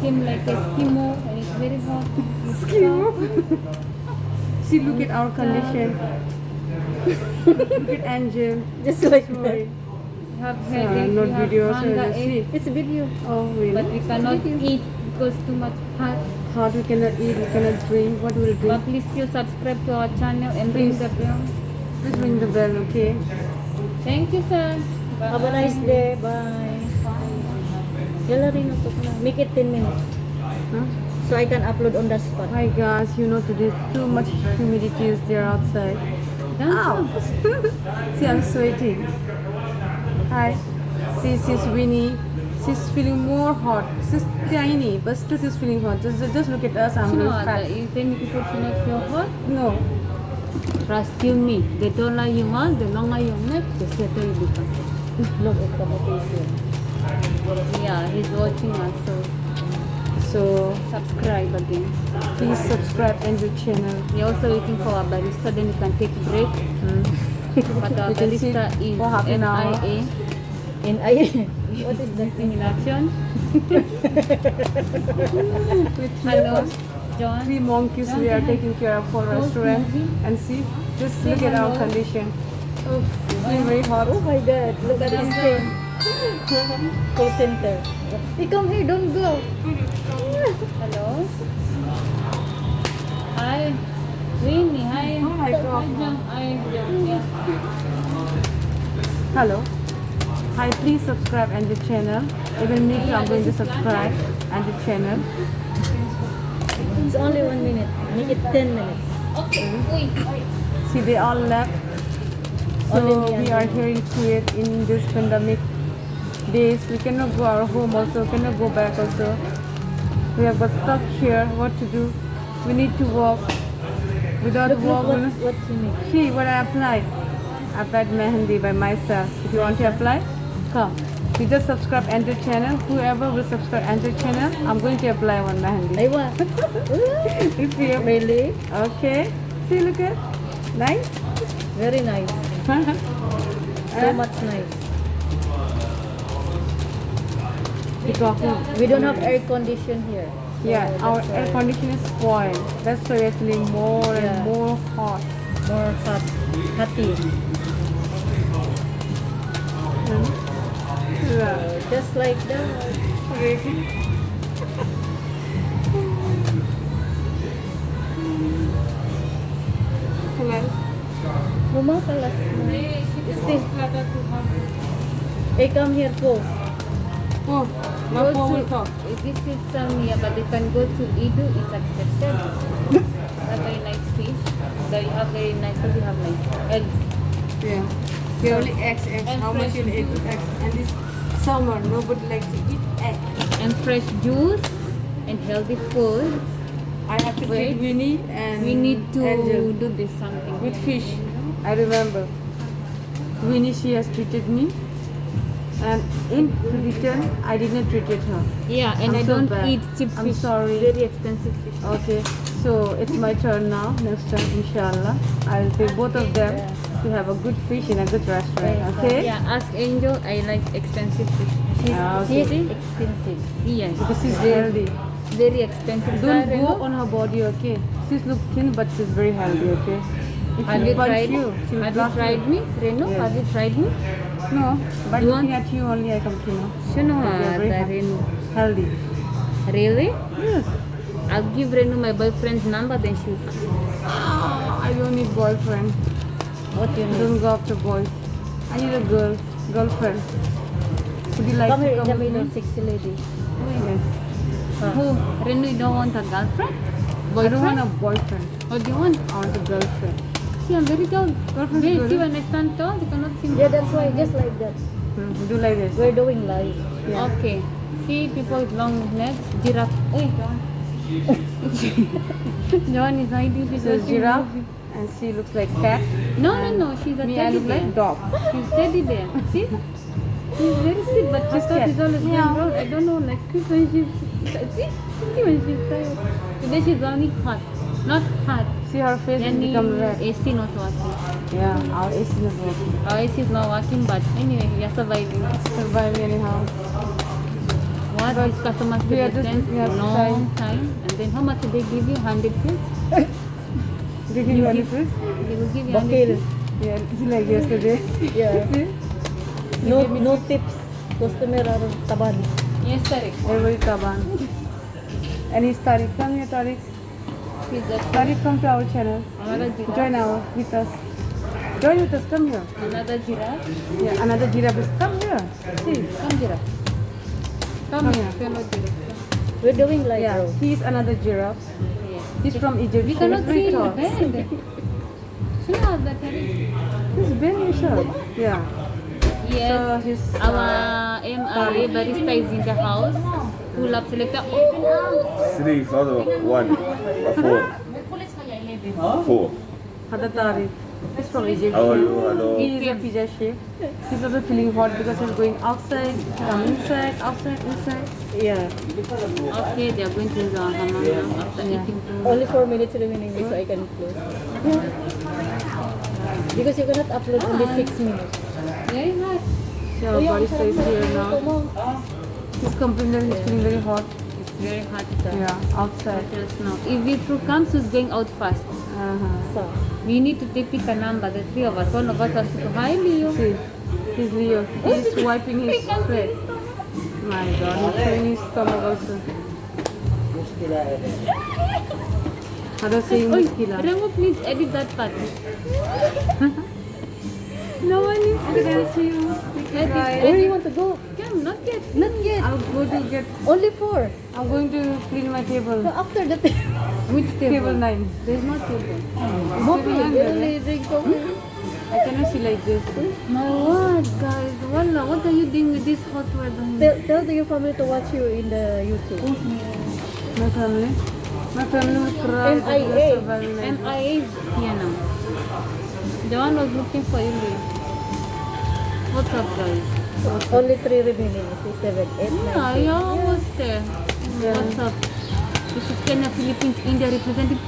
became like Eskimo and it's very hot. Eskimo. See, look at our condition. Look at Angel. Just like that. Sorry. We have headache, Not we have video, so hunger, let's see. It's a video. Oh, but really? we cannot eat because too much hot. Hot, we cannot eat, we cannot drink. What will we But drink? please still subscribe to our channel and ring Please. the bell. Please ring the bell, okay? Thank you, sir. Have a nice day. Bye. Yala rin ito na. Make it 10 minutes. Huh? So I can upload on the spot. Hi guys, you know today too much humidity is there outside. Ow! See, I'm sweating. Hi. See, she's Winnie. She's feeling more hot. She's tiny, but still she's feeling hot. Just look at us. I'm You really know, fat. you think people should not feel hot? No. Trust you me. The taller you are, the longer your neck, the sweater you become. Look at the motivation. Yeah, he's watching us, So subscribe again. please subscribe and your channel. We're also waiting for our barista, then we can take break. But our We can sit barista is for half an hour. MIA. And I... What is that? In action. With Hello, John. three monkeys we are taking care of for restaurant. And see, just look at our condition. Oh, it's very hot. Oh my God. Look at this thing. Call center. Hey, come here. Don't go. Hello. Hi. Winnie, hi. Oh my God. Hi, John. Hi, John. Yeah. Hello. Hi, please subscribe and the channel. Even me too, I'm going to subscribe and the channel. It's only 1 minute. Make it 10 minutes. Okay. Uy. See, they all left. So Only me and we are you. here in Kuwait in this pandemic days. We cannot go our home also, cannot go back also. We have got stuck here. What to do? We need to walk. Without Look walk, what you make. see what I applied. I applied Mehendi by myself. If you want to apply, come. You just subscribe and the channel. Whoever will subscribe and the channel, I'm going to apply one Mehendi. Ay, what? If you Really? okay, see, look at nice. Very nice. So much nice. Because We don't have air condition here. So yeah, our that's air why conditioner is spoiled. That's why we're feeling more Yeah. and more hot. more hot. Hotty. Yeah. Just like that. Hello. Mumakalas na. Hey, come here po. Oh, my Go phone to, will talk. this is Samia, but you can go to Idu, it's accepted. A very nice fish. So you have very nice, what do you have like eggs. Yeah. We only eggs. And How much fresh you eat juice. eggs? And this summer, nobody likes to eat egg. And fresh juice and healthy foods. I have to Wait. feed Winnie and We need to Angel do this something. with fish. I remember. Winnie, she has treated me. And in return, I did not treat her. Yeah, and I'm I so don't bad. eat cheap I'm fish. sorry. Very expensive fish. Okay, so it's my turn now. Next time, inshallah, I'll take both of them to have a good fish in a good restaurant. Okay? Yeah, ask Angel, I like expensive fish. She's Okay. expensive. Yes, Because she's healthy. very expensive. Don't Sorry, go no? on her body. Okay? She's look thin, but she's very healthy. Okay? If Have she you punch tried? you, she will Have you blast tried me, Renu? Yes. Have you tried me? No, but You looking want- at you only, I come to know. Shino that you're very Renu. healthy. Really? Yes. I'll give Renu my boyfriend's number, then she'll come. I don't need boyfriend. What you I need? don't go after boys. I need a girlfriend. Would you like Come here to in the come with middle, me? sexy lady. Yes. Who? Renu, you don't want a girlfriend? I don't want Boyfriend? a boyfriend. What do you want? I want a girlfriend. See, I'm very tall. Girlfriend's Wait, good. see when I stand tall, you cannot see me. Yeah, that's why. Just like that. Do like this. We're doing live. Yeah. Okay. See people with long legs, giraffe. Hey, John. John is hiding. She's So watching giraffe, movie. and she looks like cat. No, she's a Me, I teddy look bear. like dog. She's teddy bear. See? She's very sweet, but her She's top cat. is always Yeah. going round. I don't know, like when she's see when she's tired. Today she's only hot, not hot. See her face has Yani become red. AC not working. Yeah, our AC is not working. Our AC is not working, but anyway, we are surviving. Survive anyhow. what? These customers we are will just attend looking at long time. And then how much do they give you? 100 piece? They give you 100 piece? They will give you 100 Bakil. piece. Yeah, it's like yesterday. Yeah. No tips. Customer are taban. Yes, Tariq. Everybody Taban. And he's Tariq. Come here, Tariq. He's just Tariq, come to our channel. another giraffe. Join with us. Join with us. Come here. Another giraffe. Yeah, another giraffe is come here. See. Come giraffe. Come Come here. here. Fellow giraffe. We're doing live, Yeah, bro. he's another giraffe. Yes. He's from Egypt. We cannot He's very see your tall. bed. Shut up, Tariq. He's very short. Yeah. Yes. So he's Our MIA barista is in the house. Pull up selector. Oh! 3, it's not a 1, a 4. 4. Hada Tariq. He's from Egypt. How are you? Hello. He is a pizza chef. He's also feeling hot because he's going outside, come inside, outside, inside. Yeah. Okay, they are going to the hammam now after eating food. Only 4 minutes remaining so I can close. Because you cannot upload only 6 minutes. Very hot. So our barista is here now. He's complaining that he's feeling very hot. It's very hot. Yeah, outside. Just now. If Vitru comes, who's going out fast? So, We need to take pick a number, the three of us. One of us has to go. Hi, Leo. See, he's Leo. He's wiping his sweat. My God, he's showing his stomach also. Hada saying Oi, muskila. Remo, please edit that part. No one is to see you. Edit, where do you edit. want to go? Come, not yet. Not yet. I'll go to get. Only 4. I'm going to clean my So table. after that, Which Table table? 9. There's no table. coffee. nine, You right? only drink coffee. I cannot see like this. My word, guys. Wallah, what are you doing with this hot weather? Tell your family to watch you in the YouTube. My family. My family will cry. MIA. because of Valentine's. MIA is here now. The one was looking for you, Leo. What's up, guys? Only 3 remaining. 6, 7, 8, 9. Yeah, you're almost there. Yeah. What's up? This is Kenya, Philippines, India representing.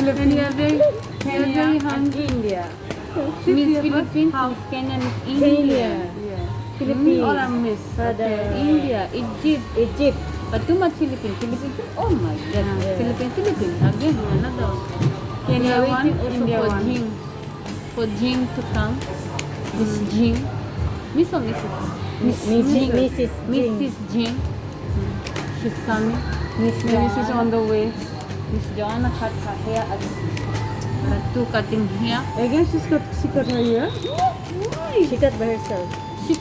And you are very hungry. India. Miss Philippines, Miss Kenya, Miss India. Kenya. Yeah. Philippines. All I miss. Ada India, Egypt. Egypt. But too much Philippines. Philippines. Oh my God. Yeah. Philippines. Again, another one. Kenya We are one, waiting also India for one. Jing. For Jing to come. Miss Jing. Miss or Mrs.? Mrs. Jing. Mrs. Jing. She's coming. Miss Maybe she's on the way. Miss Joanna cut her hair at Ratu cutting hair. Again, she cut her hair. She cut by herself. She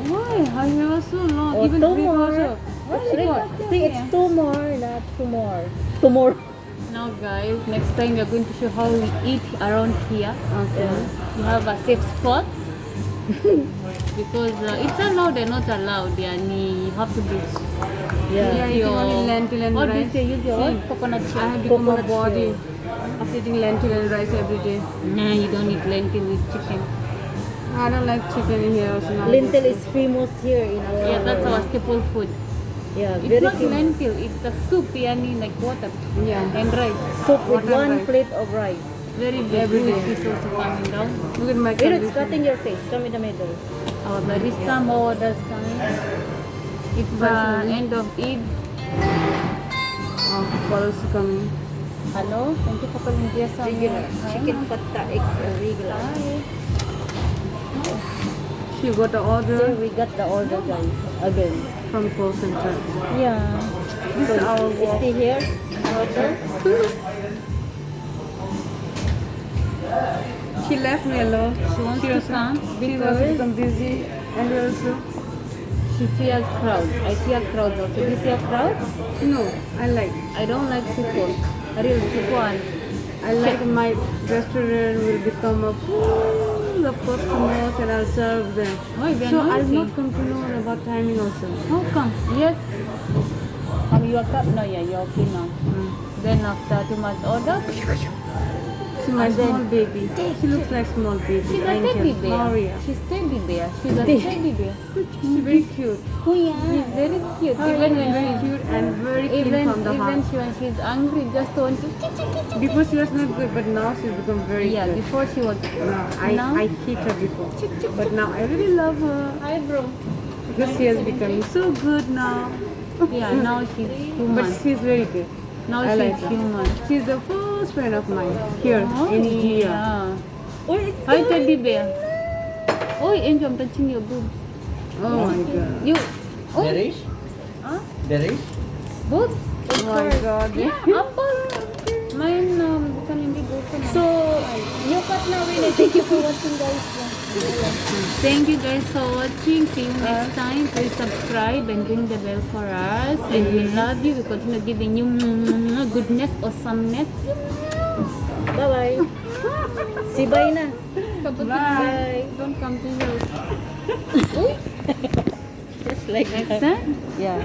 Why? Her hair was so long. Oh, Even two big more. also. What she got? See, it's 2 more, not 2 more. 2 more. Now guys, next time we are going to show how we eat around here. Okay. You have a safe spot. Because it's allowed and not allowed. Yani, you have to be Yeah, use eating only lentil and what do you rice. say? Use your what? See, Coconut I shell. have become a Coconut body shell. of eating lentil and rice every day. Nah, you don't eat lentil with chicken. I don't like chicken here also. now. Lentil is famous here in our. Yeah, that's our staple food. Yeah, It's very not famous. lentil, it's a soup, yani like water Yeah. and rice. Soup with Water 1 rice. plate of rice. Very big Every food day. is also coming down. Look at my Wait, it's condition. cutting your face. Come in the middle. Our barista more orders coming. It's the end of Eid. Oh, calls coming. Hello, thank you for calling DSM. Regular. Chicken fatta extra regular. She got the So order we got the order, guys. Again. from call center. Yeah. This is our walk. Stay here. Order. She left me alone. She wants to also, come she also because become busy and also she fears crowds. I fear crowds also. Do you fear crowds? no. I like. I don't like people. Real people. I like my restaurant will become a full of customers and I'll serve them. Why? They are So I'll noisy. not come to know about timing also. How come? Yes. You are cup? No, yeah, you're okay now. Then after too much order, See my And then- small baby. She looks like small baby. She's a Angel. teddy bear. Maria. She's teddy bear. She's a Teddy. teddy bear. She's very cute. Kuya. She's very cute. Even Even when very she's cute and very clean from the even heart. when she's angry, just want to Before she was not good, but now she's become very yeah. good. Before she was now? I hate her before, but now I really love her hi bro. because she has become so good now. Yeah, now she's human. But she's very good. Now I like she's her. human. She's the first friend of mine here in India. Yeah. Oh, it's Hi teddy bear. Oh, Angel, I'm touching your boobs. Oh my god. You. Oh, Derish? Huh? Derish? boobs. Oh my god. Yeah, apple. Mine bukan hindi bukan. So, yung cut na Winnie. Thank you for watching, guys. Thank you guys for watching. See you next time. Please subscribe and ring the bell for us. And we love you. We continue giving you goodness, awesomeness. Bye-bye. Si bye na. Bye. Don't come to you. Just like Next that. time. Yeah.